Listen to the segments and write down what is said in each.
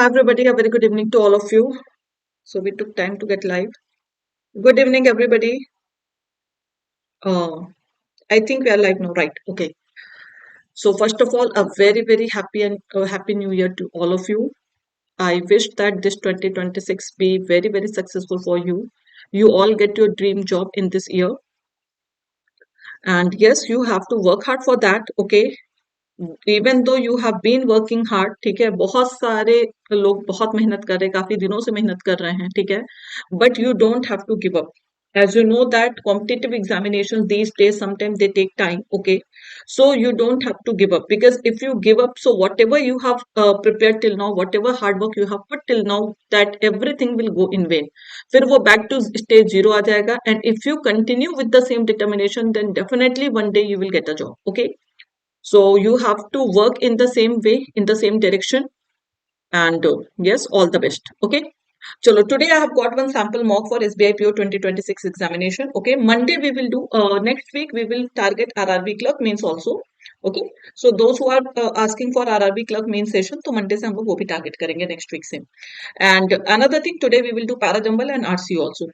Hi everybody, a very good evening to all of you. So we took time to get live. Good evening everybody. Uh, I think we are live now, right? Okay. So first of all, a very happy and happy new year to all of you. I wish that this 2026 be very successful for you. You all get your dream job in this year. And yes, you have to work hard for that, okay? Even though you have been working hard ठीक है बहुत सारे लोग बहुत मेहनत कर रहे हैं काफी दिनों से मेहनत कर रहे हैं ठीक है but you don't have to give up as you know that competitive examinations these days sometimes they take time okay so you don't have to give up because if you give up so whatever you have prepared till now whatever hard work you have put till now that everything will go in vain फिर वो back to stage zero आ जाएगा and if you continue with the same determination then definitely one day you will get a job okay so you have to work in the same way, in the same direction. And yes, all the best. Okay. Chalo, today I have got one sample mock for SBI PO 2026 examination. Okay. Monday we will do, next week we will target RRB clerk means also. Okay. So those who are asking for RRB clerk main session, तो Monday से हम लोग वो भी target करेंगे next week से. And another thing, today we will do Parajumble and RC also.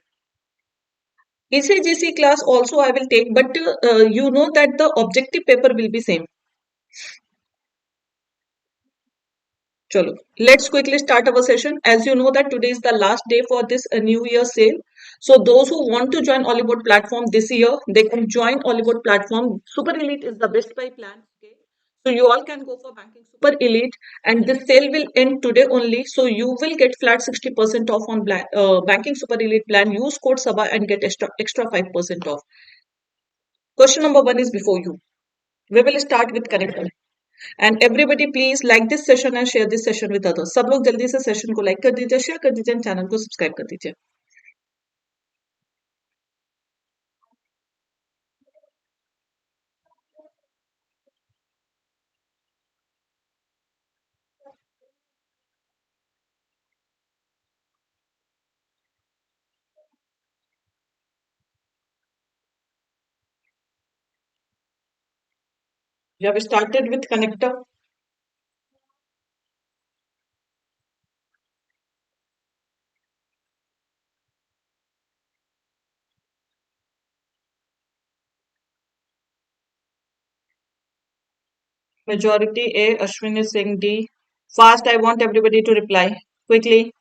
ECGC class also I will take, but you know that the objective paper will be same. Chalo, let's quickly start our session. As you know that today is the last day for this New Year sale. So those who want to join Oliveboard platform this year, they can join Oliveboard platform. Super Elite is the best buy plan. Okay. So you all can go for banking Super Elite and this sale will end today only. So you will get flat 60% off on banking Super Elite plan. Use code Saba and get extra 5% off. Question number 1 is before you. We will start with connector. And everybody please like this session and share this session with others सब लोग जल्दी से session को like कर दीजिए share कर दीजिए channel को सब्सक्राइब कर दीजिए You have started with connector. Majority A, Ashwin is saying D. Fast, I want everybody to reply quickly.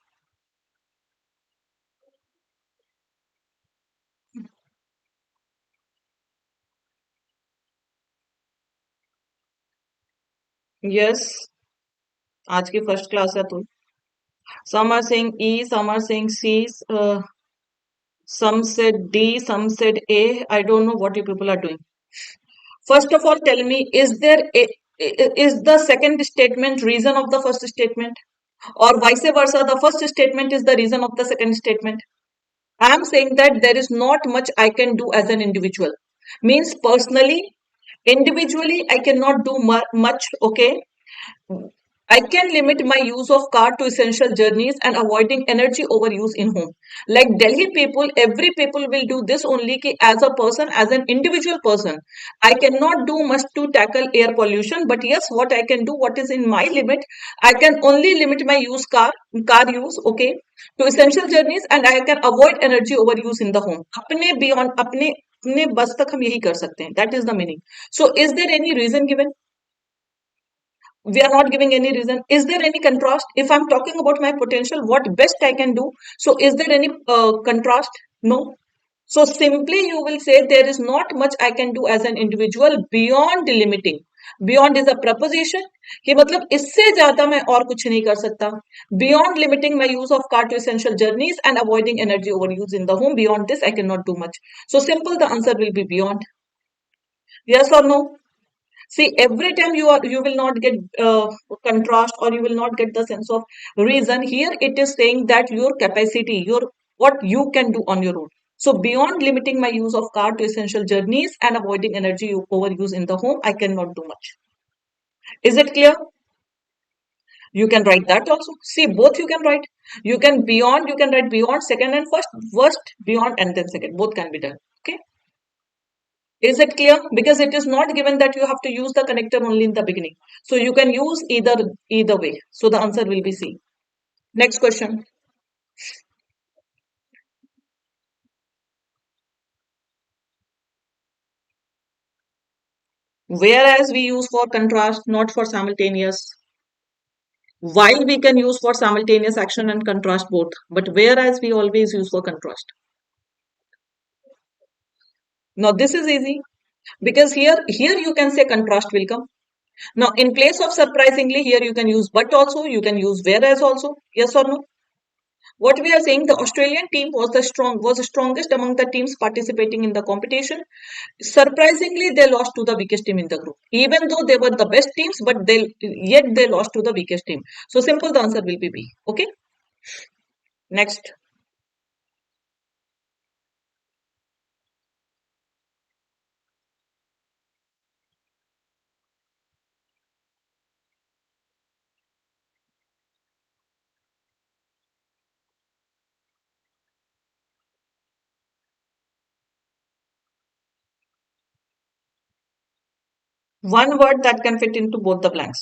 Yes, आज की फर्स्ट क्लास है तो some are saying E, some are saying C, some said D, some said A. I don't know what you people are doing. First of all, tell me, is the second statement reason of the first statement? Or vice versa, the first statement is the reason of the second statement? I am saying that there is not much I can do as an individual. Means personally, individually, I cannot do much, okay? I can limit my use of car to essential journeys and avoiding energy overuse in home. Like Delhi people, every people will do this only ki as a person, as an individual person. I cannot do much to tackle air pollution, but yes, what I can do, what is in my limit, I can only limit my car use, okay, to essential journeys and I can avoid energy overuse in the home. अपने beyond अपने बस तक हम यही कर सकते हैं. That is the meaning. So is there any reason given? We are not giving any reason. Is there any contrast? If I'm talking about my potential, what best I can do, so is there any contrast? No. So simply you will say there is not much I can do as an individual beyond limiting. Beyond is a preposition कि मतलब इससे ज्यादा मैं और कुछ नहीं कर सकता. Beyond limiting my use of car to essential journeys and avoiding energy overuse in the home, beyond this I cannot do much. So simple, the answer will be beyond. Yes or no? See, every time you will not get contrast or you will not get the sense of reason. Here it is saying that your capacity, your what you can do on your own. So beyond limiting my use of car to essential journeys and avoiding energy overuse in the home, I cannot do much. Is it clear? You can write that also. See, both you can write. You can beyond, you can write beyond second and first beyond and then second. Both can be done. Okay. Is it clear? Because it is not given that you have to use the connector only in the beginning. So you can use either way. So the answer will be C. Next question. Whereas we use for contrast, not for simultaneous. While we can use for simultaneous action and contrast both, but whereas we always use for contrast. Now this is easy because here you can say contrast will come. Now in place of surprisingly, here you can use but also, you can use whereas also. Yes or no? What we are saying, the Australian team was the strongest among the teams participating in the competition. Surprisingly, they lost to the weakest team in the group. Even though they were the best teams, but they lost to the weakest team. So simple, the answer will be B. Okay. Next. One word that can fit into both the blanks.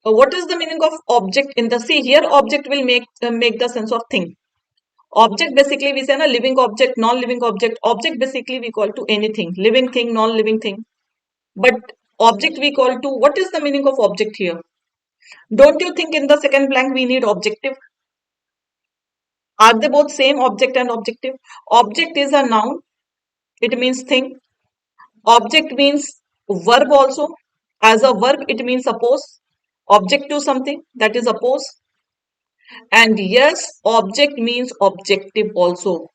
What is the meaning of object in the C? Here, object will make the sense of thing. Object basically we say na living object, non-living object. Object basically we call to anything, living thing, non-living thing. But object we call to, what is the meaning of object here? Don't you think in the second blank we need objective? Are they both same, object and objective? Object is a noun. It means thing. Object means verb also. As a verb, it means oppose. Object to something, that is oppose. And yes, object means objective also.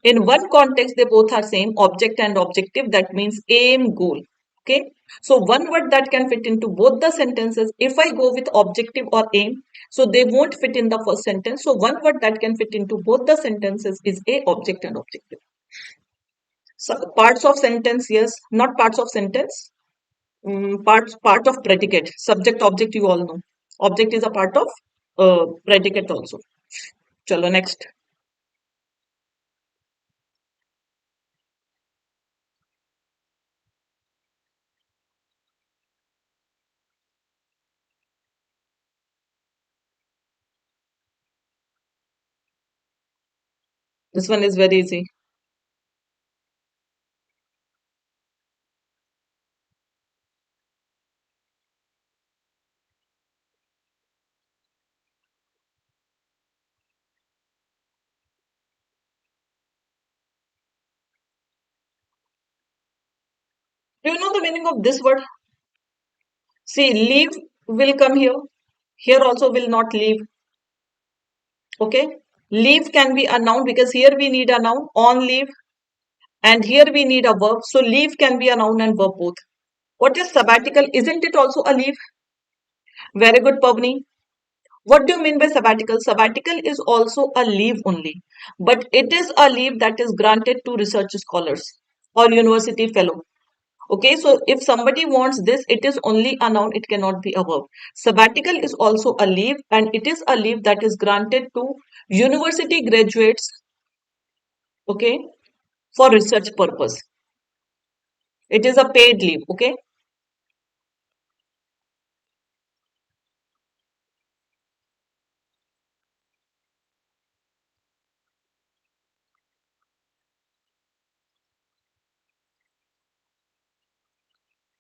In one context, they both are same, object and objective. That means aim, goal. Okay. So one word that can fit into both the sentences, if I go with objective or aim, so they won't fit in the first sentence. So one word that can fit into both the sentences is a object and objective. So parts of sentence, yes, not parts of sentence. Part of predicate. Subject, object, you all know. Object is a part of predicate also. Chalo, next. This one is very easy. Do you know the meaning of this word? See, leave will come here. Here also will not leave. Okay. Leave can be a noun because here we need a noun, on leave, and here we need a verb. So leave can be a noun and verb both. What is sabbatical? Isn't it also a leave? Very good, Pavni. What do you mean by sabbatical? Sabbatical is also a leave only, but it is a leave that is granted to research scholars or university fellow. Okay, so if somebody wants this, it is only a noun, it cannot be a verb. Sabbatical is also a leave, and it is a leave that is granted to university graduates, okay, for research purpose. It is a paid leave, okay,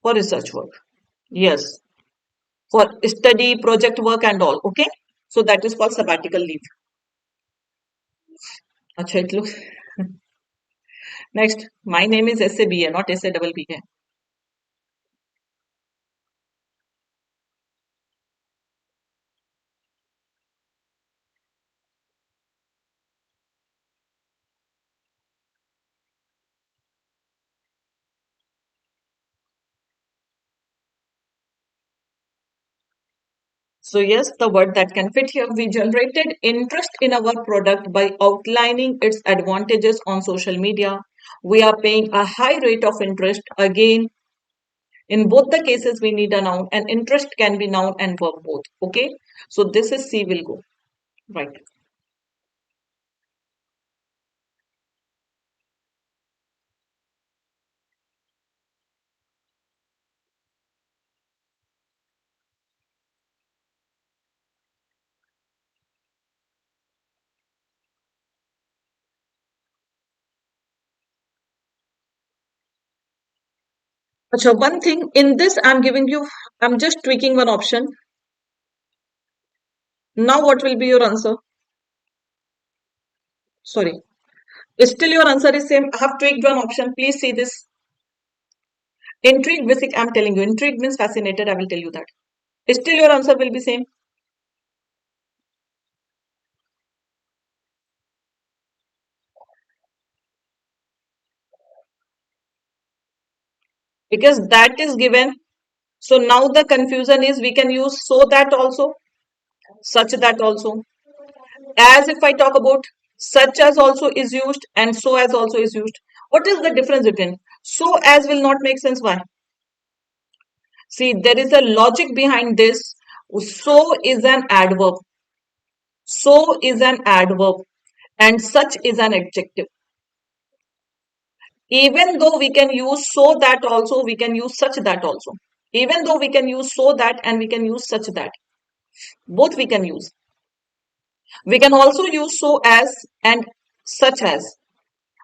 for research work. Yes, for study, project work, and all, okay. So that is called sabbatical leave. Acha, it looks. Next, my name is SABA, not SABBA. So yes, the word that can fit here, we generated interest in our product by outlining its advantages on social media. We are paying a high rate of interest. Again, in both the cases, we need a noun, and interest can be noun and verb both. Okay. So this is C will go. Right. Acha, one thing in this I'm just tweaking one option. Now what will be your answer? Sorry. Still your answer is same. I have tweaked one option. Please see this. Intrigued, basic, I'm telling you. Intrigued means fascinated. I will tell you that. Still your answer will be same. Because that is given. So now the confusion is we can use so that also, such that also. As if I talk about such as also is used and so as also is used. What is the difference between? So as will not make sense. Why? See, there is a logic behind this. So is an adverb. So is an adverb and such is an adjective. Even though we can use so that also, we can use such that also. Even though we can use so that and we can use such that. Both we can use. We can also use so as and such as.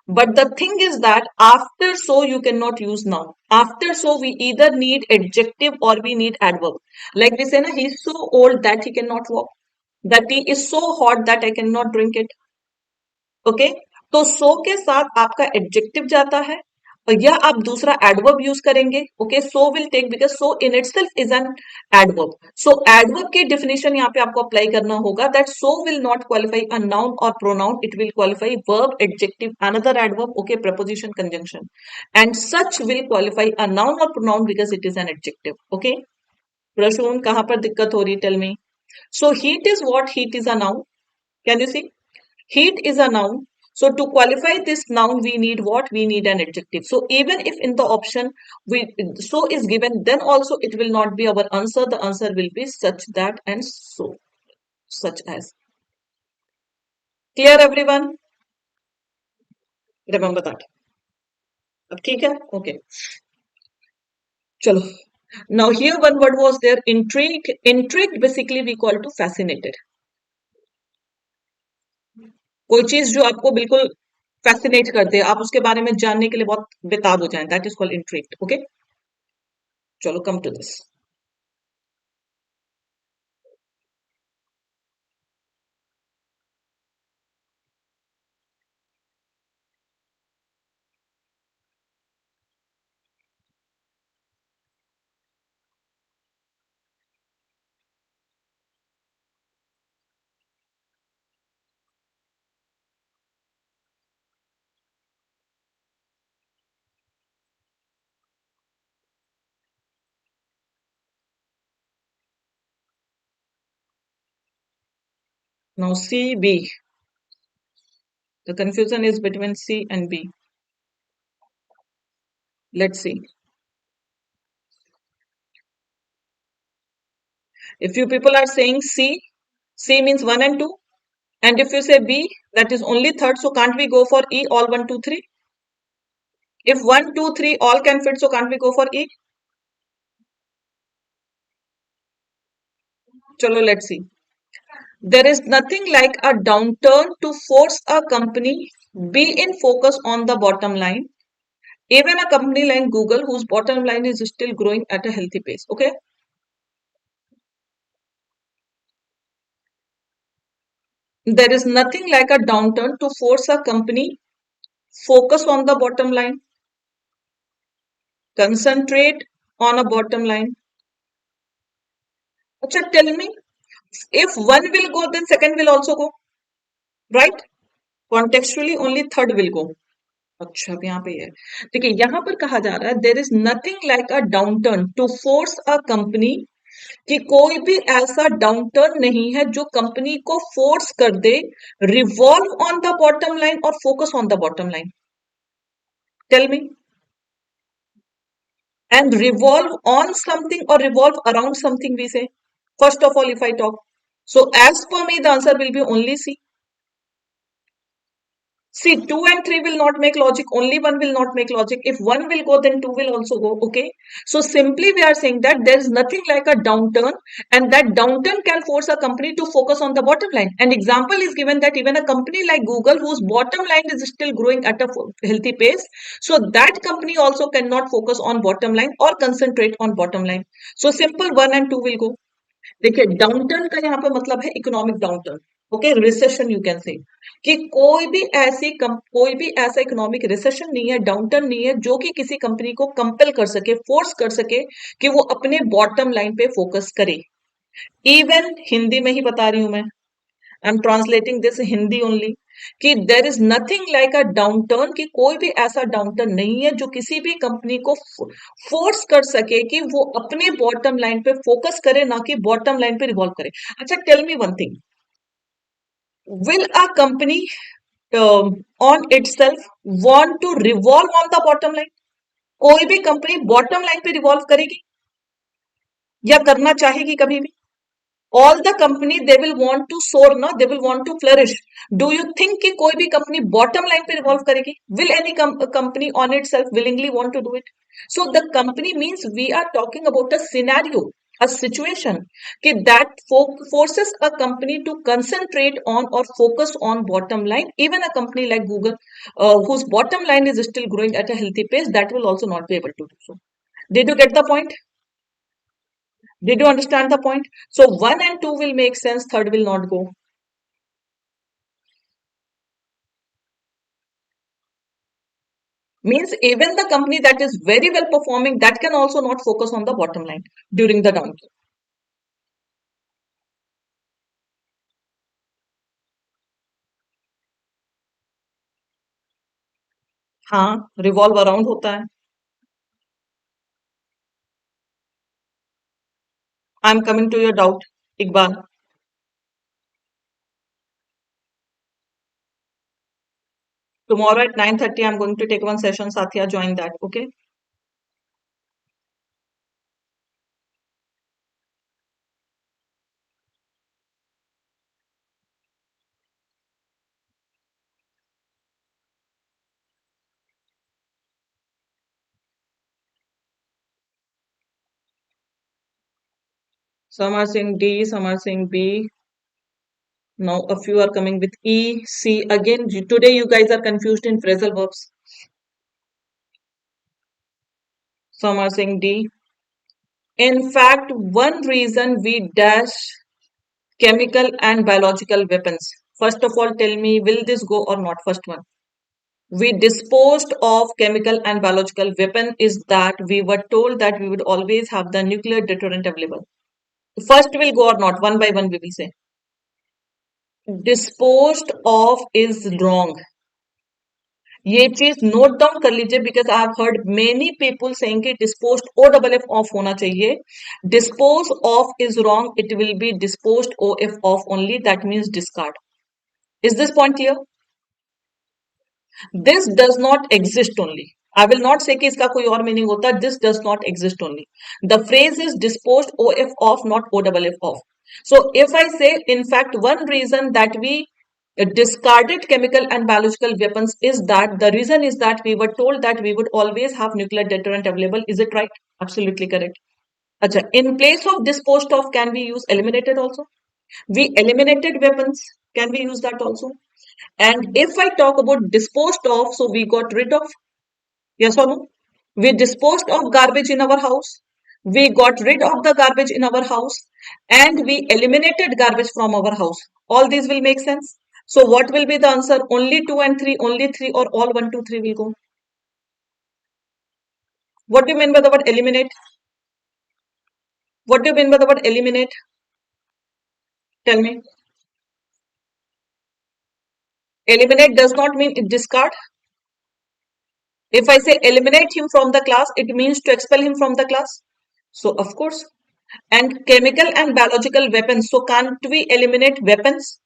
But the thing is that after so you cannot use noun. After so we either need adjective or we need adverb. Like we say, na, he's so old that he cannot walk. The tea is so hot that I cannot drink it. Okay, तो सो के साथ आपका adjective जाता है और या आप दूसरा एडवर्ब यूज करेंगे. Okay, so will take because so in itself is an adverb. So adverb की डेफिनेशन यहाँ पे आपको अप्लाई करना होगा that so will not qualify a noun और pronoun, it will qualify verb, adjective, another adverb, okay, preposition, conjunction. And such will qualify a noun और pronoun because it is an adjective. Okay, Prasoon कहां पर दिक्कत हो रही, tell me. So heat is what? Heat is a noun. Can you see? Heat is a noun. So to qualify this noun, we need what? We need an adjective. So even if in the option we so is given, then also it will not be our answer. The answer will be such that and so, such as. Clear everyone? Remember that. अब ठीक है? Okay. चलो. Now here one word was there, intrigued. Intrigued basically we call to fascinated. कोई चीज जो आपको बिल्कुल fascinate कर दे, आप उसके बारे में जानने के लिए बहुत बेताब हो जाए, that is called intrigued. Okay, चलो come to this. Now C, B. The confusion is between C and B. Let's see. If you people are saying C, C means 1 and 2. And if you say B, that is only third. So can't we go for E, all 1, 2, 3? If 1, 2, 3 all can fit, so can't we go for E? Chalo, let's see. There is nothing like a downturn to force a company be in focus on the bottom line. Even a company like Google, whose bottom line is still growing at a healthy pace. Okay. There is nothing like a downturn to force a company focus on the bottom line. Concentrate on a bottom line. Acha, tell me, if one will go, then second will also go, right? Contextually, only third will go. अच्छा, अब यहाँ पे है. देखिए, यहाँ पर कहा जा रहा है there is nothing like a downturn to force a company, कि कोई भी ऐसा डाउनटर्न नहीं है जो कंपनी को फोर्स कर दे revolve on the bottom line और focus on the bottom line. Tell me. And revolve on something or revolve around something, we say. First of all, if I talk. So as per me, the answer will be only C. See, 2 and 3 will not make logic. Only one will not make logic. If one will go, then two will also go. Okay. So simply we are saying that there is nothing like a downturn, and that downturn can force a company to focus on the bottom line. An example is given that even a company like Google, whose bottom line is still growing at a healthy pace, so that company also cannot focus on bottom line or concentrate on bottom line. So simple, 1 and 2 will go. देखिए downturn का यहाँ पे मतलब है economic downturn. Okay, recession you can say कि कोई भी ऐसा इकोनॉमिक रिसेशन नहीं है, डाउनटर्न नहीं है जो कि किसी कंपनी को कंपेल कर सके, फोर्स कर सके कि वो अपने बॉटम लाइन पे फोकस करे. इवन हिंदी में ही बता रही हूं मैं, I am translating this Hindi only, कि there is nothing like a downturn, कि कोई भी ऐसा डाउनटर्न नहीं है जो किसी भी कंपनी को फोर्स कर सके कि वो अपने बॉटम लाइन पे फोकस करे, ना कि बॉटम लाइन पे रिवॉल्व करे. अच्छा, tell me one thing, will a company on itself want to revolve on the bottom line? कोई भी कंपनी बॉटम लाइन पे रिवॉल्व करेगी या करना चाहेगी कभी भी? All the company they will want to soar, na, they will want to flourish. Do you think कि कोई भी company bottom line पे revolve करेगी? Will any company on itself willingly want to do it? So the company means we are talking about a scenario, a situation कि that forces a company to concentrate on or focus on bottom line. Even a company like Google, whose bottom line is still growing at a healthy pace, that will also not be able to do so. Did you get the point? Did you understand the point? So 1 and 2 will make sense, third will not go. Means even the company that is very well performing, that can also not focus on the bottom line during the downturn. हाँ, revolve around होता है. I am coming to your doubt, Iqbal. Tomorrow at 9:30, I am going to take one session. Satya, join that. Okay. Some are saying D, some are saying B. Now a few are coming with E, C. Again, today you guys are confused in phrasal verbs. Some are saying D. In fact, one reason we dash chemical and biological weapons. First of all, tell me, will this go or not? First one. We disposed of chemical and biological weapon is that we were told that we would always have the nuclear deterrent available. First will go or not? One by one we will say. Disposed of is wrong. ये चीज note down कर लीजिए, because I have heard many people saying कि disposed O double F off होना चाहिए. Dispose off is wrong, it will be disposed O F off only, that means discard. Is this point clear? This does not exist only. I will not say कि इसका कोई और meaning होता है. This does not exist only. The phrase is disposed O F off, not O double F of. So if I say, in fact, one reason that we discarded chemical and biological weapons is that the reason is that we were told that we would always have nuclear deterrent available. Is it right? Absolutely correct. Acha, in place of disposed of, can we use eliminated also? We eliminated weapons. Can we use that also? And if I talk about disposed of, so we got rid of. Yes or no? We disposed of garbage in our house. We got rid of the garbage in our house, and we eliminated garbage from our house. All these will make sense. So what will be the answer? Only 2 and 3, only 3, or all 1, 2, 3 will go? What do you mean by the word eliminate? What do you mean by the word eliminate? Tell me. Eliminate does not mean discard. If I say eliminate him from the class, it means to expel him from the class. So of course. And chemical and biological weapons. So can't we eliminate weapons?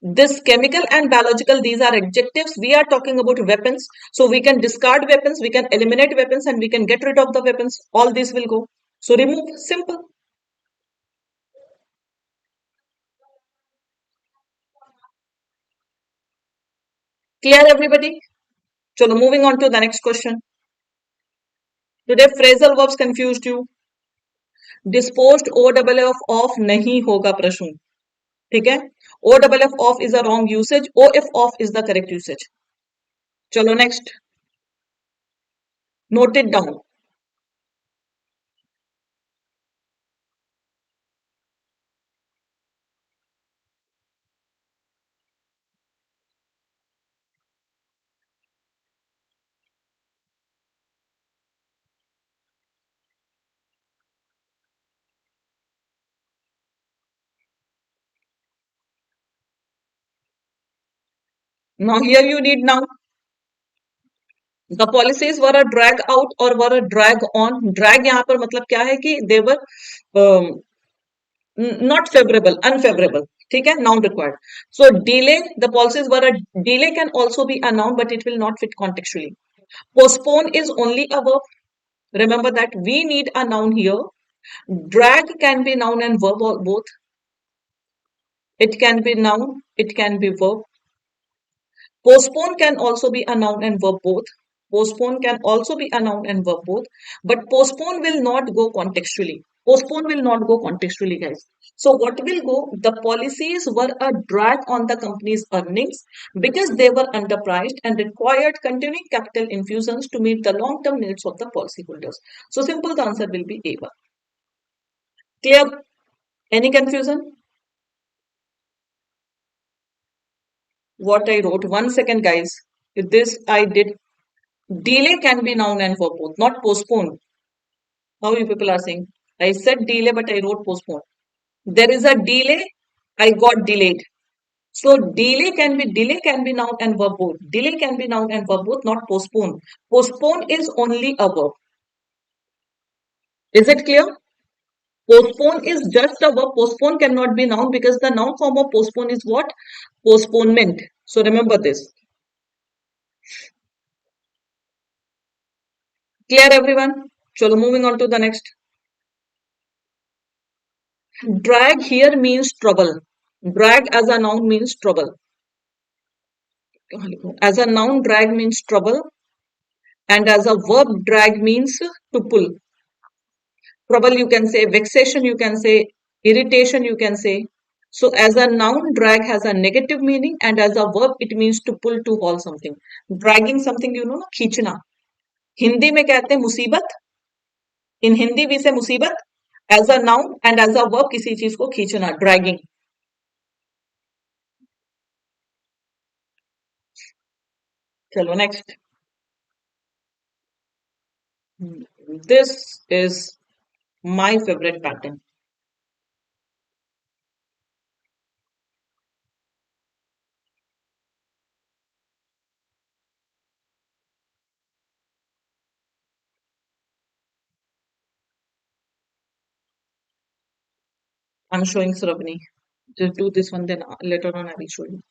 This chemical and biological, these are adjectives. We are talking about weapons. So we can discard weapons, we can eliminate weapons, and we can get rid of the weapons. All these will go. So remove, simple. Clear everybody? Chalo, moving on to the next question. Today phrasal verbs confused you. Disposed o double f of नहीं होगा प्रश्न. ठीक है. O double f of is a wrong usage. O if of is the correct usage. Chalo, next. Note it down. Now here you need now. The policies were a drag out or were a drag on. Drag यहाँ पर मतलब क्या है कि they were not favorable, unfavorable. ठीक है, noun required. So delay, the policies were a delay can also be a noun, but it will not fit contextually. Postpone is only a verb. Remember that we need a noun here. Drag can be noun and verb or both. It can be noun, it can be verb. Postpone can also be a noun and verb both. Postpone can also be a noun and verb both. But postpone will not go contextually. Postpone will not go contextually, guys. So what will go? The policies were a drag on the company's earnings because they were underpriced and required continuing capital infusions to meet the long-term needs of the policyholders. So simple, the answer will be A1. Clear? Any confusion? What I wrote, 1 second, guys. This I did. Delay can be noun and verb both, not postpone. How you people are saying? I said delay, but I wrote postpone. There is a delay. I got delayed. So delay can be noun and verb both. Delay can be noun and verb both, not postpone. Postpone is only a verb. Is it clear? Postpone is just a verb. Postpone cannot be noun because the noun form of postpone is what? Postponement. So remember this. Clear everyone? Chalo, moving on to the next. Drag here means trouble. Drag as a noun means trouble. As a noun, drag means trouble, and as a verb, drag means to pull. Trouble, you can say, vexation, you can say, irritation, you can say. So, as a noun, drag has a negative meaning, and as a verb, it means to pull, to haul something. Dragging something, you know, खींचना. हिंदी में कहते हैं मुसीबत. In Hindi, we say मुसीबत. As a noun and as a verb, किसी चीज को खींचना, dragging. चलो, next. This is my favorite pattern. I'm showing Sravani. Just do this one, then later on I will show you.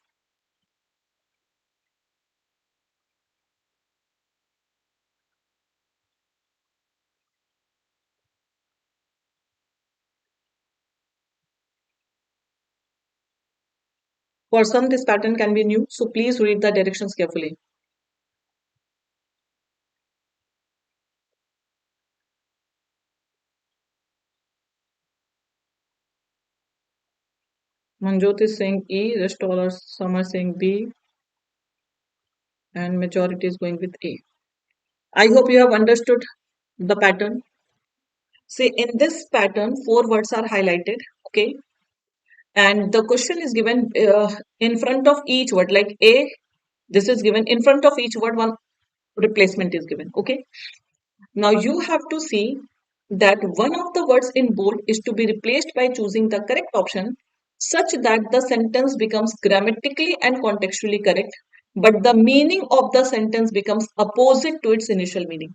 For some, this pattern can be new, so please read the directions carefully. Manjot is saying E, rest all are some are saying B, and majority is going with A. I hope you have understood the pattern. See, in this pattern, 4 words are highlighted, okay? And the question is given in front of each word, like A, this is given in front of each word, one replacement is given, okay? Now you have to see that one of the words in bold is to be replaced by choosing the correct option such that the sentence becomes grammatically and contextually correct, but the meaning of the sentence becomes opposite to its initial meaning.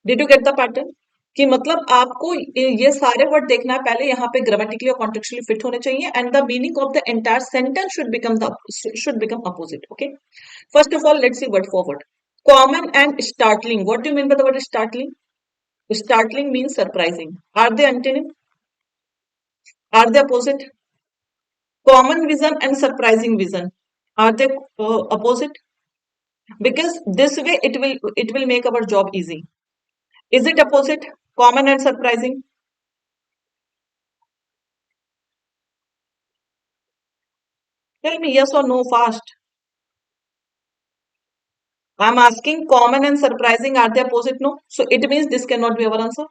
Did you get the pattern? कि मतलब आपको ये सारे word देखना है पहले यहाँ पे ग्रामेटिकली और कॉन्टेक्चुअली फिट होने चाहिए and the meaning of the entire sentence should become opposite okay first of all let's see word for word common and startling what do you mean by the word startling startling means surprising are they antonym are they opposite common vision and surprising vision are they opposite because this way it will make our job easy. Is it opposite, common and surprising? Tell me yes or no fast. I'm asking common and surprising, are they opposite? No. So it means this cannot be our answer.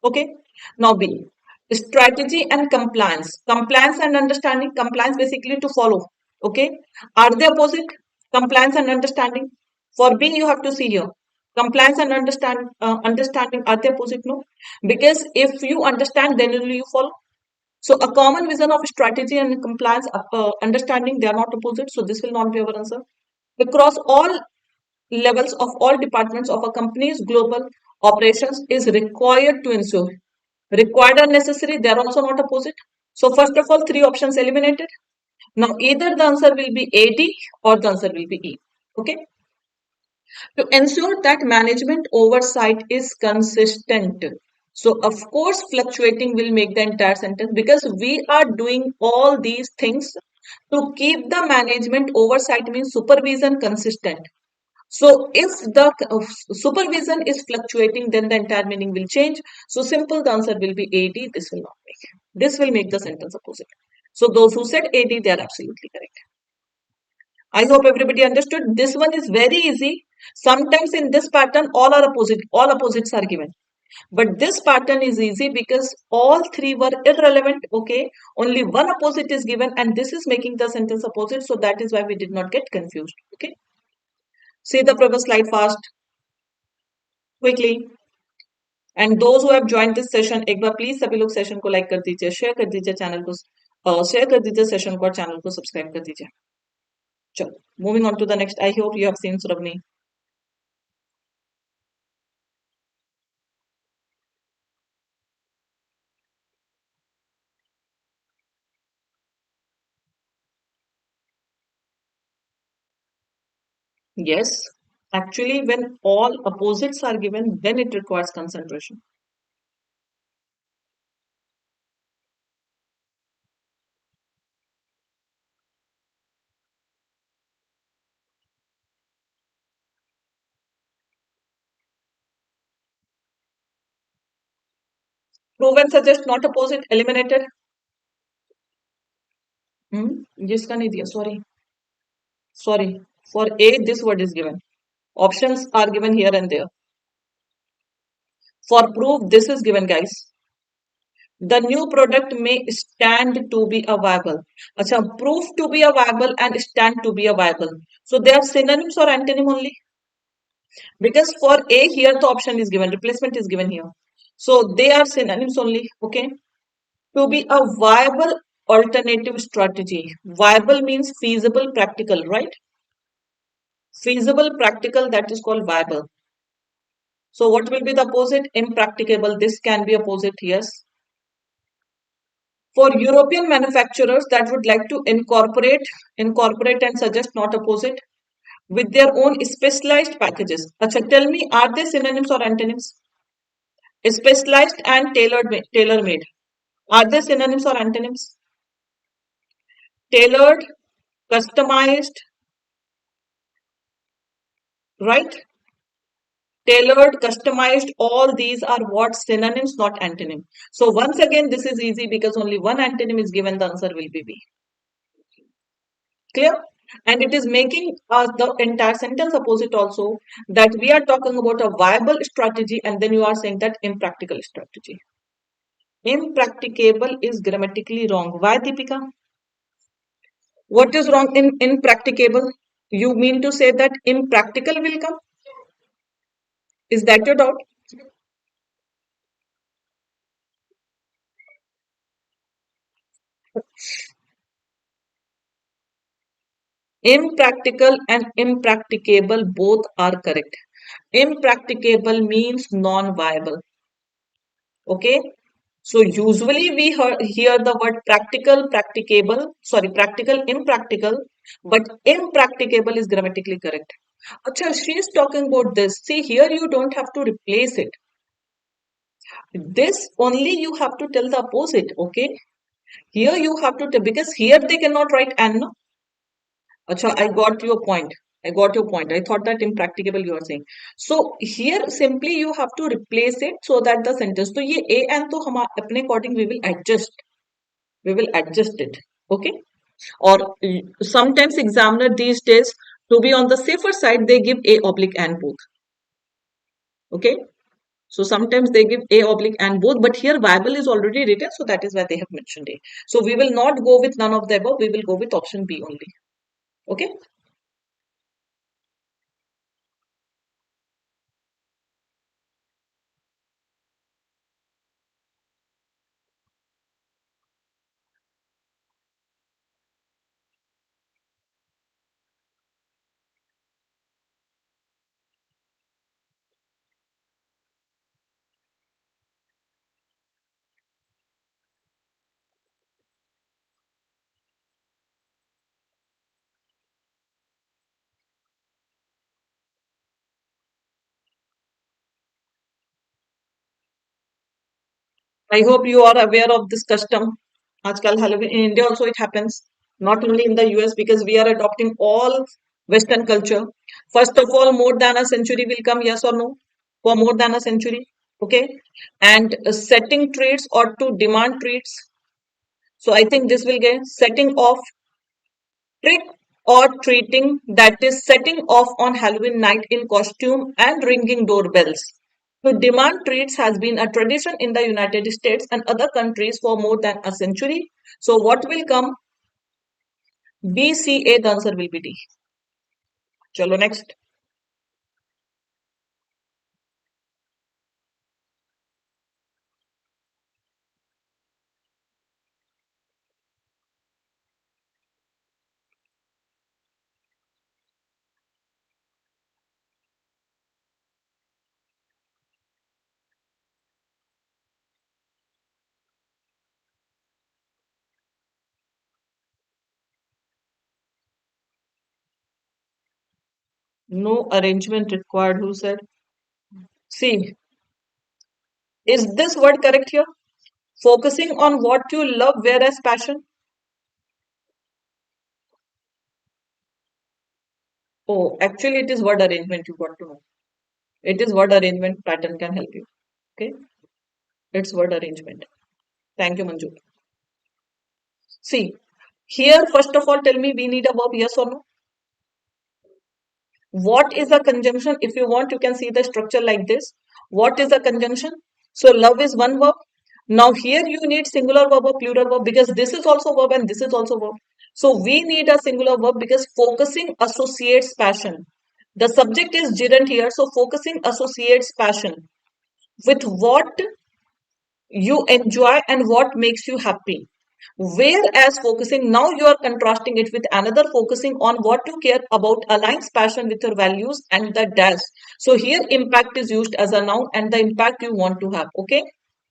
Okay. Now B. Strategy and compliance. Compliance and understanding. Compliance basically to follow. Okay. Are they opposite? Compliance and understanding. For B, you have to see here. Compliance and understanding, are they opposite? No. Because if you understand, then only you follow. So a common vision of strategy and compliance understanding, they are not opposite. So this will not be our answer. Across all levels of all departments of a company's global operations is required to ensure. Required or necessary, they are also not opposite. So first of all, three options eliminated. Now either the answer will be AD or the answer will be E. Okay. To ensure that management oversight is consistent. So of course, fluctuating will make the entire sentence because we are doing all these things to keep the management oversight means supervision consistent. So if the supervision is fluctuating, then the entire meaning will change. So simple, the answer will be AD. This will not make. This will make the sentence opposite. So those who said AD, they are absolutely correct. I hope everybody understood. This one is very easy. Sometimes in this pattern, all opposites are given. But this pattern is easy because all three were irrelevant. Okay, only one opposite is given, and this is making the sentence opposite. So that is why we did not get confused. Okay, see the previous slide fast, quickly. And those who have join this session, एक बार please सभी लोग session को like कर दीजिए, share कर दीजिए, channel को share कर दीजिए सेशन को, और चैनल को सब्सक्राइब कर दीजिए. चलो, moving on to the next. I hope you have seen सुरभनी. Yes, actually when all opposites are given, then it requires concentration. Prove and suggest, not opposite, eliminated. जिसका नहीं दिया, sorry, for A this word is given, options are given here and there. For proof, this is given, guys. The new product may stand to be a viable. Acha, proof to be a viable and stand to be a viable. So they are synonyms or antonym only. Because for A here the option is given, replacement is given here. So they are synonyms only. Okay. To be a viable alternative strategy. Viable means feasible, practical, right? Feasible, practical, that is called viable. So what will be the opposite? Impracticable. This can be opposite, yes. For European manufacturers that would like to incorporate and suggest, not opposite, with their own specialized packages. Acha, tell me, are they synonyms or antonyms? Specialized and tailor made. Are they synonyms or antonyms? Tailored, customized, right? Tailored, customized, all these are what? Synonyms, not antonym. So once again, this is easy because only one antonym is given, the answer will be B. Clear? And it is making the entire sentence opposite also, that we are talking about a viable strategy and then you are saying that impractical strategy. Impracticable is grammatically wrong. Why, Deepika? What is wrong in impracticable? You mean to say that impractical will come? Is that your doubt? Impractical and impracticable both are correct. Impracticable means non-viable. Okay. So usually we hear the word practical, practical, impractical, but impracticable is grammatically correct. Acha, she is talking about this. See, here you don't have to replace it. This only you have to tell the opposite, okay? Here you have to tell, because here they cannot write and, no? Acha, I got your point. I got your point. I thought that impracticable you are saying. So here simply you have to replace it so that the sentence. So ये a and तो हम अपने according we will adjust. We will adjust it. Okay. Or sometimes examiner these days to be on the safer side they give a oblique and both. Okay. So sometimes they give a oblique and both, but here viable is already written, so that is why they have mentioned a. So we will not go with none of the above. We will go with option B only. Okay. I hope you are aware of this custom. Ajkal Halloween in India also it happens, not only in the US because we are adopting all Western culture. First of all, more than a century will come, yes or no? For more than a century, okay? And setting traits or to demand traits. So I think this will get setting off, trick or treating, that is setting off on Halloween night in costume and ringing doorbells. To demand treats has been a tradition in the United States and other countries for more than a century. So what will come? B, C, A, the answer will be D. Chalo next. No arrangement required. Who said? C. Is this word correct here? Focusing on what you love, whereas passion. Oh, actually, it is word arrangement. You got to know. It is word arrangement pattern can help you. Okay, it's word arrangement. Thank you, Manju. See, here, first of all, tell me we need a verb, yes or no? What is a conjunction? If you want, you can see the structure like this. What is a conjunction? So, love is one verb. Now, here you need singular verb or plural verb because this is also verb and this is also verb. So, we need a singular verb because focusing associates passion. The subject is gerund here. So, focusing associates passion with what you enjoy and what makes you happy. Whereas focusing, now you are contrasting it with another focusing on what you care about aligns passion with your values and the dash. So here impact is used as a noun and the impact you want to have. Okay.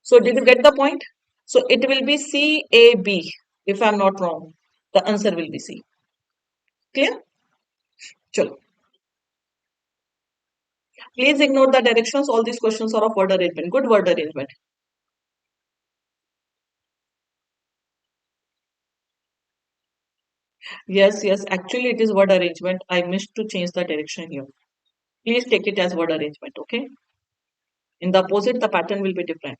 So did you get the point? So it will be C A B if I'm not wrong. The answer will be C. Clear? Chalo. Please ignore the directions. All these questions are of word arrangement. Good word arrangement. Yes, yes. Actually, it is word arrangement. I missed to change the direction here. Please take it as word arrangement, okay? In the opposite, the pattern will be different.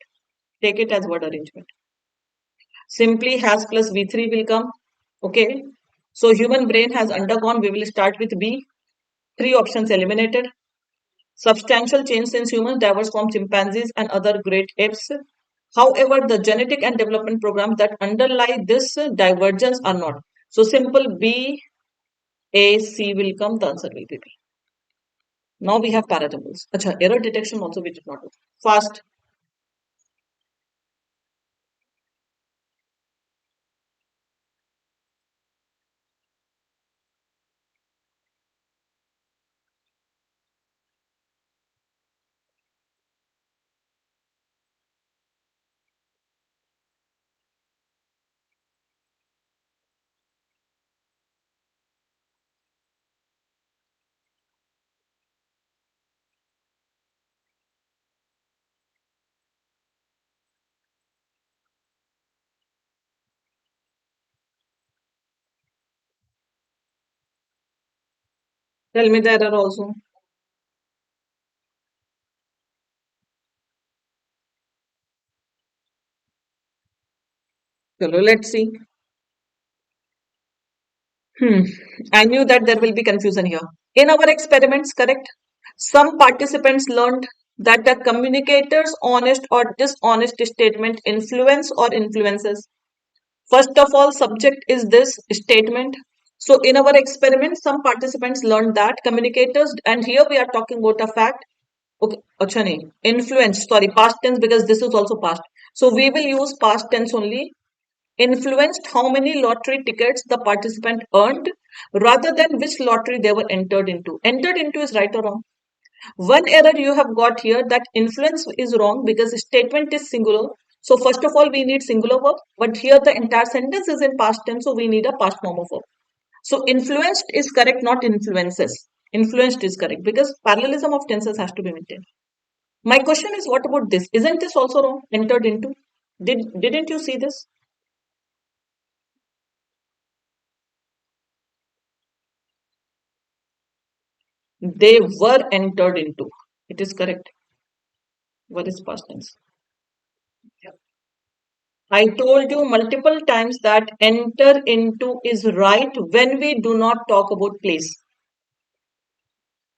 Take it as word arrangement. Simply has plus V3 will come, okay? So human brain has undergone, we will start with B. Three options eliminated. Substantial change since humans diverge from chimpanzees and other great apes. However, the genetic and development programs that underlie this divergence are not. So simple B, A, C will come, the answer will be B. Now we have parajumbles. Acha, error detection also we did not do. Fast. Tell me the error also. Chalo, let's see. Hmm. I knew that there will be confusion here. In our experiments, correct? Some participants learned that the communicator's honest or dishonest statement influence or influences. First of all, subject is this statement. So in our experiment, some participants learned that communicators, and here we are talking about a fact. Okay, acha nahi. Influence, sorry, past tense because this is also past. So we will use past tense only. Influenced how many lottery tickets the participant earned rather than which lottery they were entered into. Entered into is right or wrong. One error you have got here, that influence is wrong because the statement is singular. So first of all, we need singular verb, but here the entire sentence is in past tense, so we need a past form of verb. So influenced is correct, not influences. Influenced is correct because parallelism of tenses has to be maintained. My question is, what about this? Isn't this also wrong? Entered into. Didn't you see this? They were entered into. It is correct. What is past tense? I told you multiple times that enter into is right when we do not talk about place.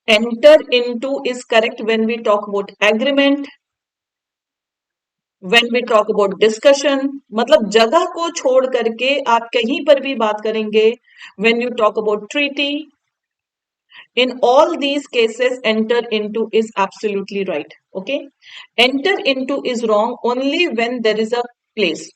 Enter into is correct when we talk about agreement, when we talk about discussion. मतलब जगह को छोड़ करके आप कहीं पर भी बात करेंगे. When you talk about treaty, in all these cases, enter into is absolutely right. Okay. Enter into is wrong only when there is a place.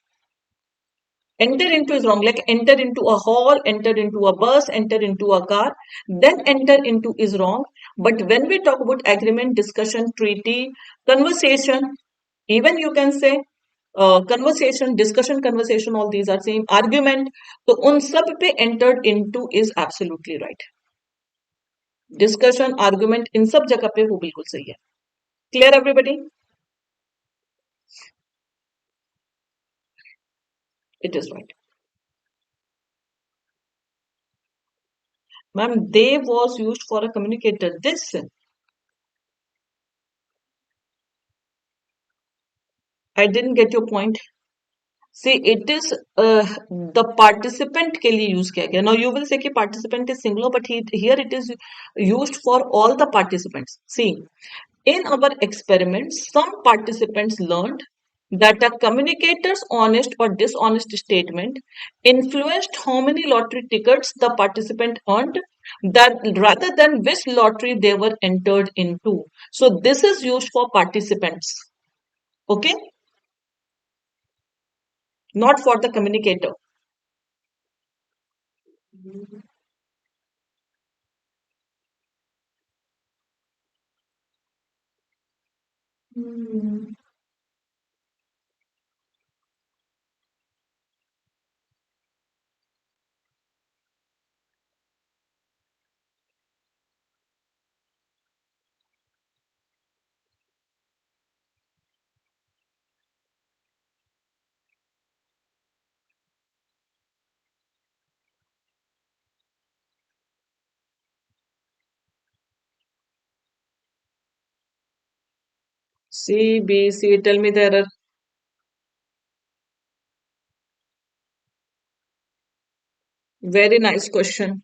Enter into is wrong, like enter into a hall, enter into a bus, enter into a car. Then enter into is wrong. But when we talk about agreement, discussion, treaty, conversation, even you can say conversation, discussion, conversation, all these are same. Argument. So उन सब पे entered into is absolutely right. Discussion, argument, इन सब जगह पे वो बिल्कुल सही है. Clear everybody? It is right. Ma'am, they was used for a communicator. This, I didn't get your point. See, it is the participant के लिए use किया गया. Now you will say कि participant is singular, but here it is used for all the participants. See, in our experiments, some participants learned that a communicator's honest or dishonest statement influenced how many lottery tickets the participant earned, that rather than which lottery they were entered into. So this is used for participants. Okay, not for the communicator. C, B, C. Tell me the error. Very nice question.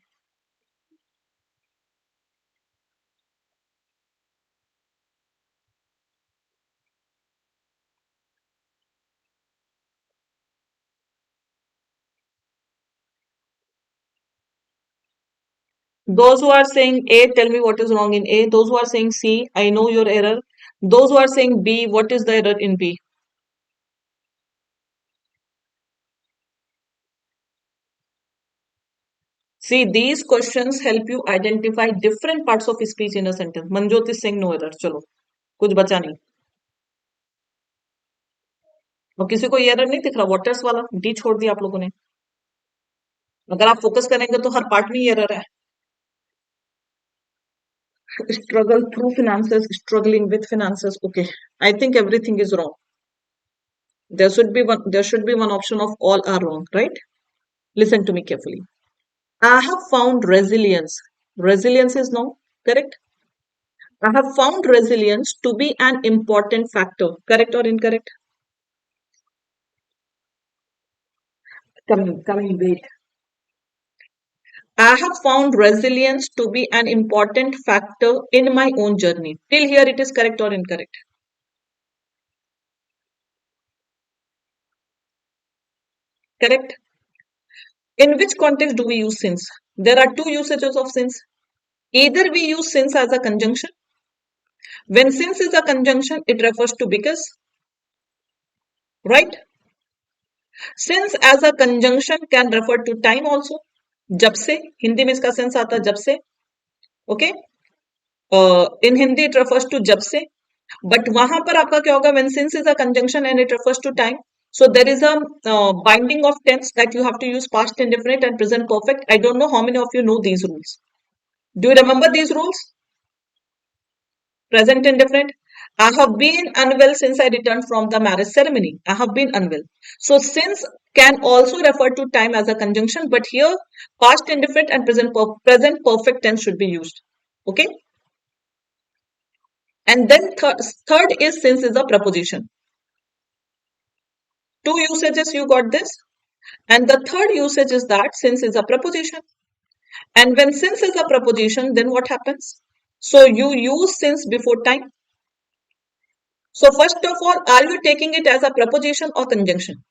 Those who are saying A, tell me what is wrong in A. Those who are saying C, I know your error. Those who are saying B, what is the error in B? See, these questions help you identify different parts of speech in a sentence. Manjot is saying no error. चलो, कुछ बचा नहीं. और किसी को ये error नहीं दिख रहा. Waters वाला D छोड़ दिया आप लोगों ने. अगर आप फोकस करेंगे तो हर पार्ट में ये error है. Struggle through finances, struggling with finances. Okay, I think everything is wrong. There should be one. There should be one option of all are wrong, right? Listen to me carefully. I have found resilience Resilience is no. Correct? I have found resilience to be an important factor. Correct or incorrect? Coming, wait. I have found resilience to be an important factor in my own journey. Till here, it is correct or incorrect? Correct? In which context do we use since? There are two usages of since. Either we use since as a conjunction. When since is a conjunction, it refers to because, right? Since as a conjunction can refer to time also. जब से हिंदी में इसका sense आता है जब से. Okay. In Hindi it refers to जब से. बट वहां पर आपका क्या होगा? When since is a conjunction and it refers to time, so there is a binding of tense that you have to use past indefinite and present perfect. I don't know how many of you know these rules. Do you remember these rules? Present indefinite. I have been unwell since I returned from the marriage ceremony. I have been unwell. So since can also refer to time as a conjunction, but here past indefinite and present perfect tense should be used. Okay. And then third is since is a preposition. Two usages you got this. And the third usage is that since is a preposition. And when since is a preposition, then what happens? So you use since before time. So first of all, are you taking it as a preposition or conjunction?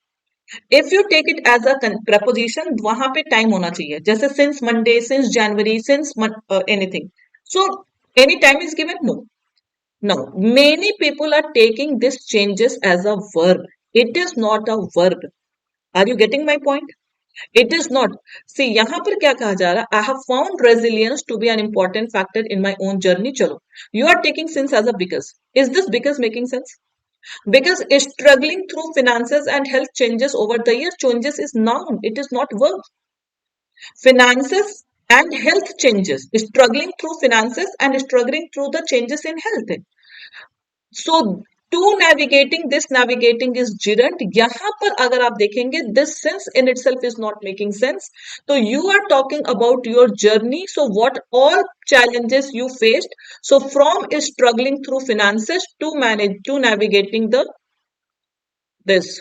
If you take it as a preposition, वहां पे time होना चाहिए. जैसे since Monday, since January, since anything. So any time is given? No. Now, many people are taking these changes as a verb. It is not a verb. Are you getting my point? It is not. See, यहाँ पर क्या कहा जा रहा? I have found resilience to be an important factor in my own journey. चलो, you are taking since as a because. Is this because making sense? Because struggling through finances and health changes over the year. Changes is noun. It is not verb. Finances and health changes. Struggling through finances and struggling through the changes in health. So to navigating, this navigating is gerund. यहाँ पर अगर आप देखेंगे this sense in itself is not making sense. So you are talking about your journey. So what all challenges you faced. So from struggling through finances to navigating the this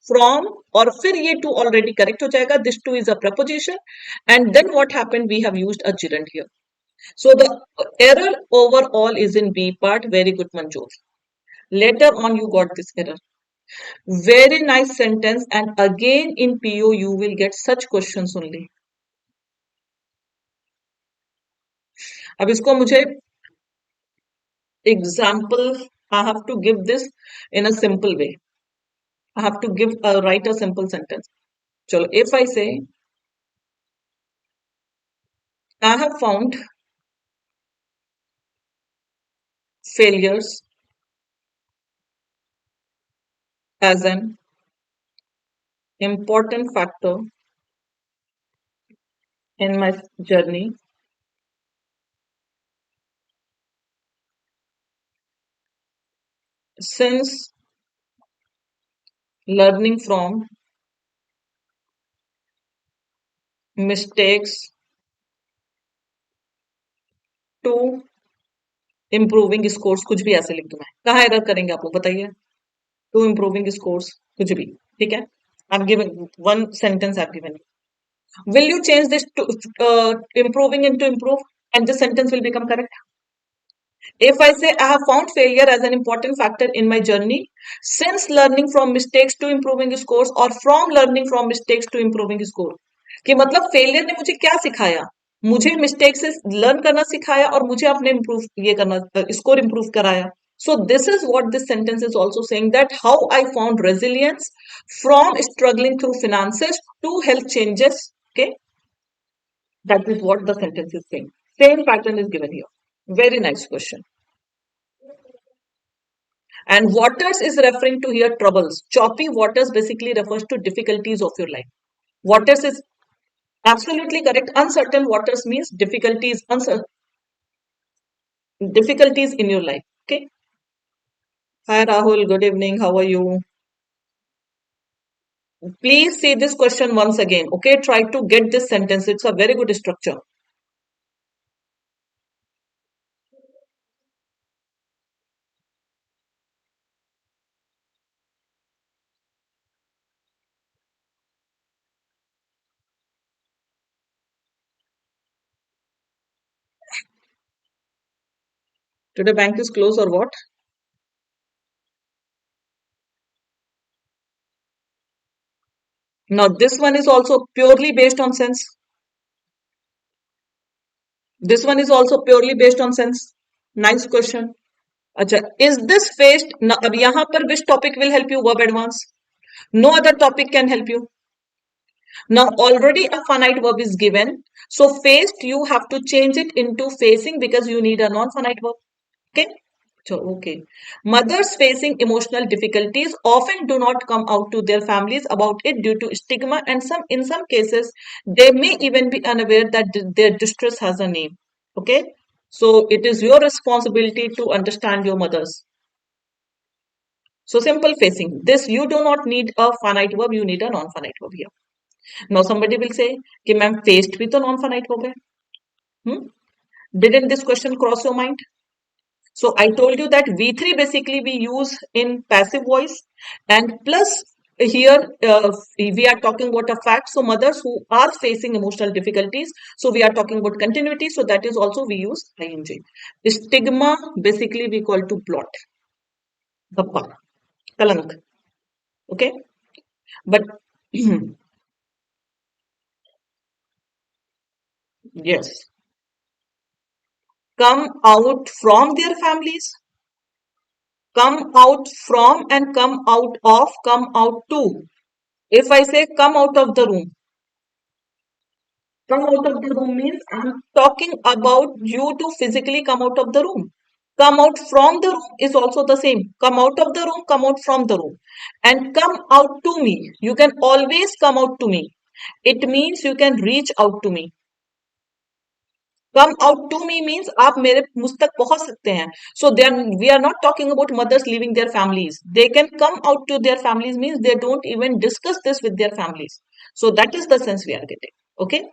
from और फिर ये to already correct हो जाएगा. This to is a preposition. And then what happened? We have used a gerund here. So the error overall is in B part. Very good, Manjot. Later on, you got this error. Very nice sentence, and again in PO you will get such questions only. अब इसको मुझे example, I have to give this in a simple way. I have to write a simple sentence. चलो, if I say I have found failures as an important factor in my journey since learning from mistakes to improving scores. कुछ भी ऐसे लिख दूं मैं. कहाँ error करेंगे आप लोग बताइए. To improving scores, कुछ भी. ठीक है. I'm giving one sentence. I've given you. Will you change this to improving into improve, and this sentence will become correct? If I say I have found failure as an important factor in my journey since learning from mistakes to improving scores, or from learning from mistakes to improving score. कि मतलब failure ने मुझे क्या सिखाया? मुझे mistake से learn करना सिखाया और मुझे अपने इम्प्रूव ये करना स्कोर इम्प्रूव कराया. So this is what this sentence is also saying, that how I found resilience from struggling through finances to health changes. Okay, that is what the sentence is saying. Same pattern is given here. Very nice question. And waters is referring to here troubles. Choppy waters basically refers to difficulties of your life. Waters is absolutely correct. Uncertain waters means difficulties, difficulties in your life. Okay. Hi Rahul, good evening. How are you? Please see this question once again. Okay, try to get this sentence. It's a very good structure. Today bank is closed or what? Now this one is also purely based on sense. This one is also purely based on sense. Nice question. अच्छा, is this faced? Now, अब यहाँ पर which topic will help you? Verb advance. No other topic can help you. Now already a finite verb is given. So faced, you have to change it into facing because you need a non-finite verb. Okay. So, okay. Mothers facing emotional difficulties often do not come out to their families about it due to stigma, and in some cases they may even be unaware that their distress has a name. Okay. So it is your responsibility to understand your mothers. So simple facing. This you do not need a finite verb, you need a non-finite verb here. Now somebody will say कि ma'am faced भी तो non-finite verb है. Hmm? Didn't this question cross your mind? So I told you that V3 basically we use in passive voice, and plus here we are talking about a fact. So mothers who are facing emotional difficulties, so we are talking about continuity. So that is also we use ing. Stigma basically we call to blot, dhappa, kalank. Okay, but yes, come out from their families, come out from and come out of, come out to. If I say come out of the room, come out of the room means I'm talking about you to physically come out of the room. Come out from the room is also the same. Come out of the room, come out from the room. And come out to me. You can always come out to me. It means you can reach out to me. Come out to me means आप मेरे मुझ तक पहुंच सकते हैं. So we are not talking about mothers leaving their families. They can come out to their families means they don't even discuss this with their families. So that is the sense we are getting. Okay.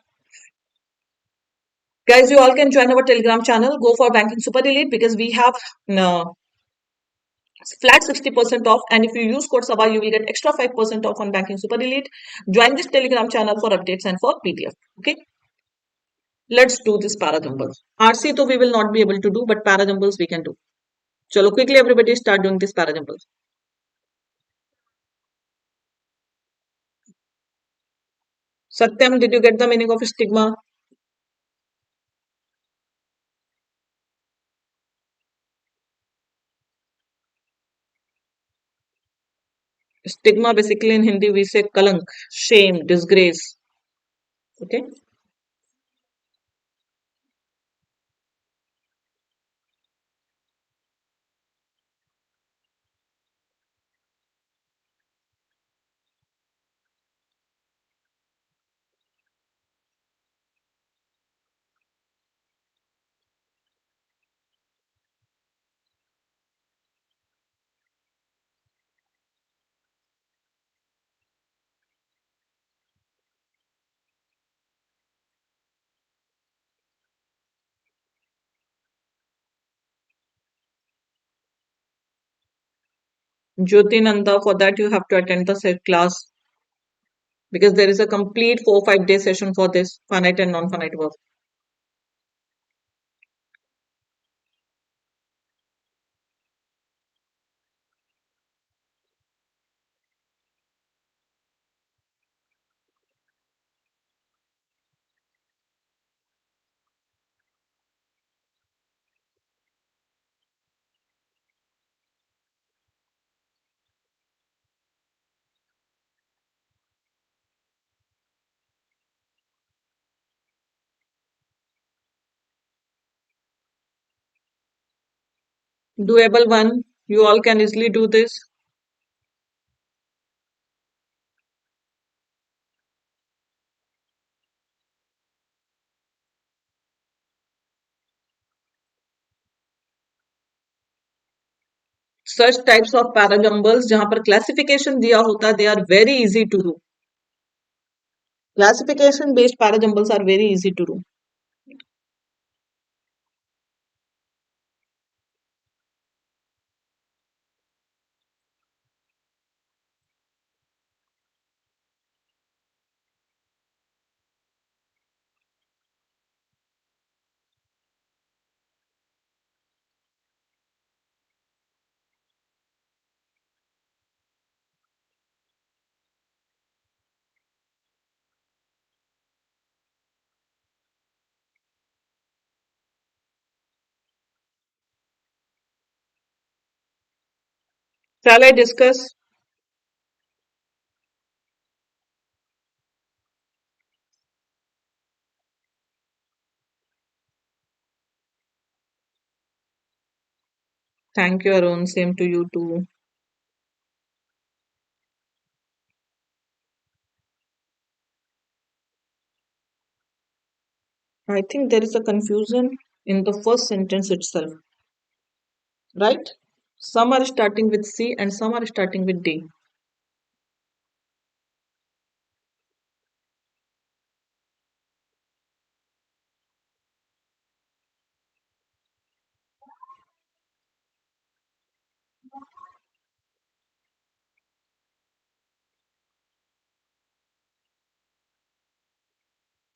Guys, you all can join our Telegram channel. Go for Banking Super Elite because we have uh, flat 60% off. And if you use code Saba, you will get extra 5% off on Banking Super Elite. Join this Telegram channel for updates and for PDF. Okay. Let's do this Parajumble. RC though we will not be able to do, but Parajumbles we can do. Chalo, quickly everybody start doing this Parajumble. Satyam, did you get the meaning of stigma? Stigma basically in Hindi we say kalank, shame, disgrace. Okay. Jyoti Nanda, for that you have to attend the set class because there is a complete 4 5 day session for this finite and non-finite verb. Doable one. You all can easily do this. Such types of parajumbles जहां पर classification दिया होता they are very easy to do. Classification based parajumbles are very easy to do. Shall I discuss? Thank you, Arun. Same to you too. I think there is a confusion in the first sentence itself, right? Some are starting with C and some are starting with D.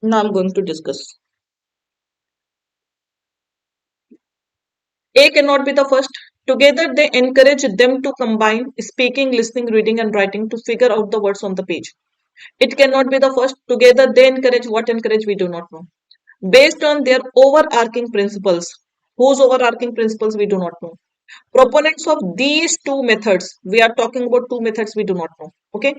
Now I'm going to discuss. A cannot be the first. Together, they encourage them to combine speaking, listening, reading, and writing to figure out the words on the page. It cannot be the first. Together, they encourage what encourage we do not know. Based on their overarching principles. Whose overarching principles we do not know. Proponents of these two methods. We are talking about two methods we do not know. Okay.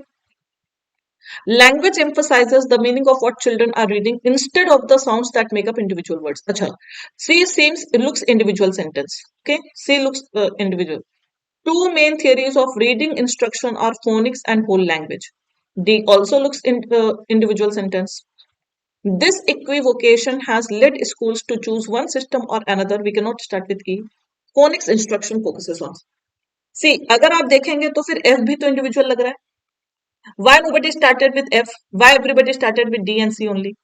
Language emphasizes the meaning of what children are reading instead of the sounds that make up individual words. Acha. C seems it looks individual sentence. Okay. C looks individual. Two main theories of reading instruction are phonics and whole language. D also looks individual sentence. This equivocation has led schools to choose one system or another. We cannot start with E. Phonics instruction focuses on. See, अगर आप देखेंगे तो फिर F भी तो individual लग रहा है. Why nobody started with F? Why everybody started with D and C only?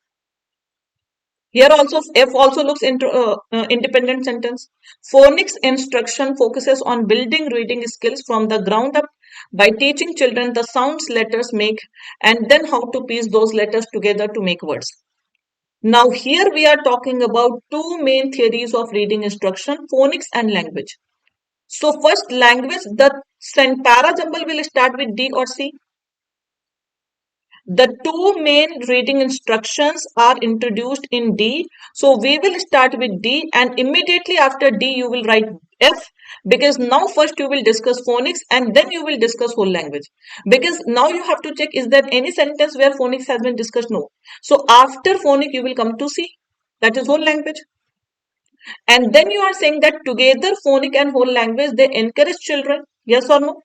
Here also F also looks independent sentence. Phonics instruction focuses on building reading skills from the ground up by teaching children the sounds letters make and then how to piece those letters together to make words. Now here we are talking about two main theories of reading instruction, phonics and language. So first language, the Parajumble will start with D or C. The two main reading instructions are introduced in D. So we will start with D and immediately after D you will write F because now first you will discuss phonics and then you will discuss whole language. Because now you have to check is there any sentence where phonics has been discussed? No. So after phonic you will come to C. That is whole language. And then you are saying that together phonic and whole language they encourage children. Yes or no?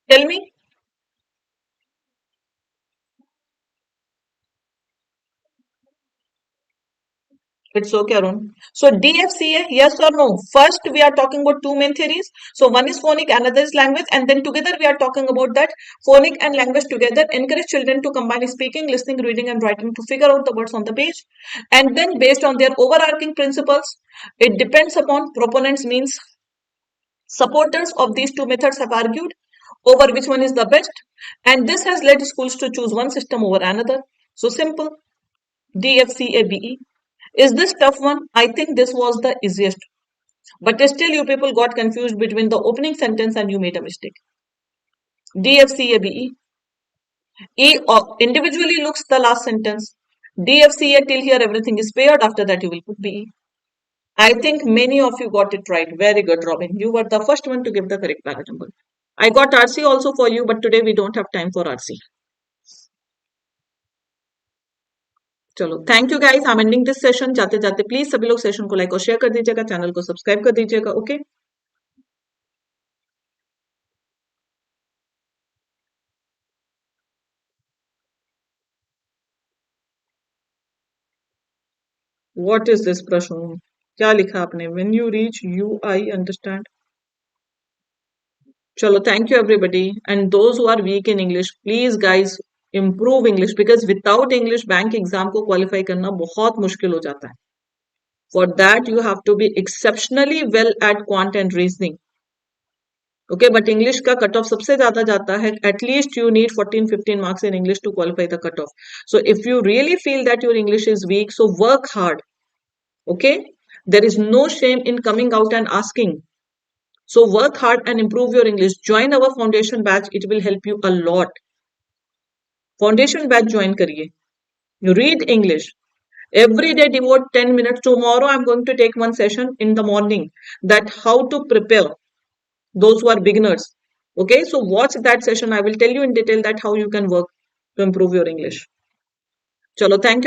Tell me. It's okay, Arun. So DFCA, yes or no? First, we are talking about two main theories. So one is phonic, another is language, and then together we are talking about that phonic and language together encourage children to combine speaking, listening, reading, and writing to figure out the words on the page. And then based on their overarching principles, it depends upon proponents means supporters of these two methods have argued over which one is the best, and this has led schools to choose one system over another. So simple. DFCABE. Is this tough one? I think this was the easiest. But still, you people got confused between the opening sentence and you made a mistake. DFCABE. Individually looks the last sentence. DFCA till here everything is paired. After that, you will put BE. I think many of you got it right. Very good, Robin. You were the first one to give the correct parajumble. I got RC also for you, but today we don't have time for RC. चलो thank you guys I am ending this session जाते जाते please सभी लोग session को like और share कर दीजिएगा channel को सब्सक्राइब कर दीजिएगा ओके व्हाट इज दिस प्रश्न क्या लिखा आपने when you reach you I understand चलो thank you everybody and those who are weak in English please guys improve English because without English bank exam को qualify करना बहुत मुश्किल हो जाता है for that you have to be exceptionally well at quant and reasoning okay but English का cut off सबसे ज्यादा जाता है at least you need 14-15 marks in English to qualify the cut off so if you really feel that your English is weak so work hard okay there is no shame in coming out and asking so work hard and improve your English join our foundation batch it will help you a lot foundation batch join kariye read English every day devote 10 minutes tomorrow I'm going to take one session in the morning that how to prepare those who are beginners Okay, so watch that session. I will tell you in detail that how you can work to improve your English. Chalo, thank you.